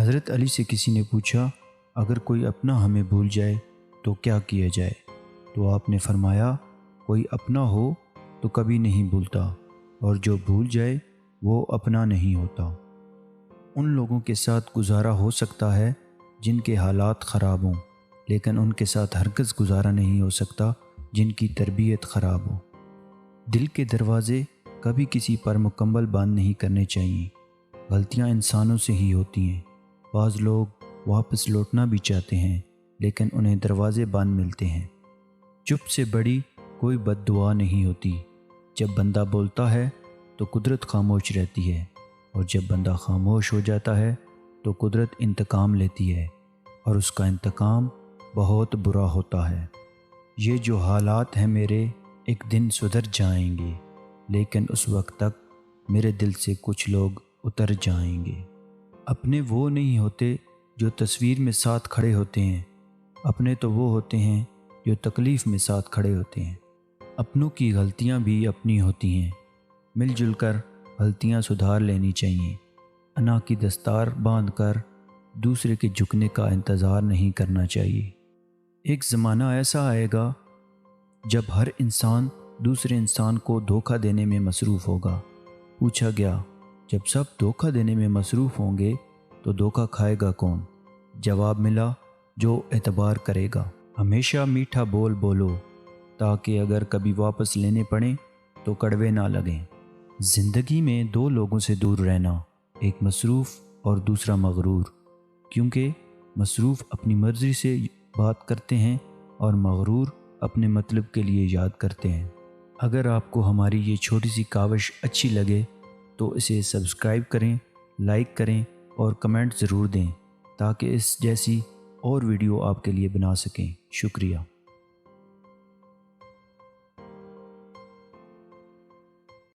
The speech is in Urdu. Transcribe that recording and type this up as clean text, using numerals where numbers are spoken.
حضرت علی سے کسی نے پوچھا اگر کوئی اپنا ہمیں بھول جائے تو کیا کیا جائے؟ تو آپ نے فرمایا کوئی اپنا ہو تو کبھی نہیں بھولتا اور جو بھول جائے وہ اپنا نہیں ہوتا۔ ان لوگوں کے ساتھ گزارا ہو سکتا ہے جن کے حالات خراب ہوں، لیکن ان کے ساتھ ہرگز گزارا نہیں ہو سکتا جن کی تربیت خراب ہو۔ دل کے دروازے کبھی کسی پر مکمل بند نہیں کرنے چاہیے۔ غلطیاں انسانوں سے ہی ہوتی ہیں۔ بعض لوگ واپس لوٹنا بھی چاہتے ہیں لیکن انہیں دروازے بند ملتے ہیں۔ چپ سے بڑی کوئی بد دعا نہیں ہوتی۔ جب بندہ بولتا ہے تو قدرت خاموش رہتی ہے، اور جب بندہ خاموش ہو جاتا ہے تو قدرت انتقام لیتی ہے، اور اس کا انتقام بہت برا ہوتا ہے۔ یہ جو حالات ہیں میرے ایک دن سدھر جائیں گے، لیکن اس وقت تک میرے دل سے کچھ لوگ اتر جائیں گے۔ اپنے وہ نہیں ہوتے جو تصویر میں ساتھ کھڑے ہوتے ہیں، اپنے تو وہ ہوتے ہیں جو تکلیف میں ساتھ کھڑے ہوتے ہیں۔ اپنوں کی غلطیاں بھی اپنی ہوتی ہیں، مل جل کر غلطیاں سدھار لینی چاہیے۔ انا کی دستار باندھ کر دوسرے کے جھکنے کا انتظار نہیں کرنا چاہیے۔ ایک زمانہ ایسا آئے گا جب ہر انسان دوسرے انسان کو دھوکہ دینے میں مصروف ہوگا۔ پوچھا گیا جب سب دھوکہ دینے میں مصروف ہوں گے تو دھوکہ کھائے گا کون؟ جواب ملا جو اعتبار کرے گا۔ ہمیشہ میٹھا بول بولو تاکہ اگر کبھی واپس لینے پڑیں تو کڑوے نہ لگیں۔ زندگی میں دو لوگوں سے دور رہنا، ایک مصروف اور دوسرا مغرور، کیونکہ مصروف اپنی مرضی سے بات کرتے ہیں اور مغرور اپنے مطلب کے لیے یاد کرتے ہیں۔ اگر آپ کو ہماری یہ چھوٹی سی کاوش اچھی لگے تو اسے سبسکرائب کریں، لائک کریں اور کمنٹ ضرور دیں تاکہ اس جیسی اور ویڈیو آپ کے لیے بنا سکیں۔ شکریہ۔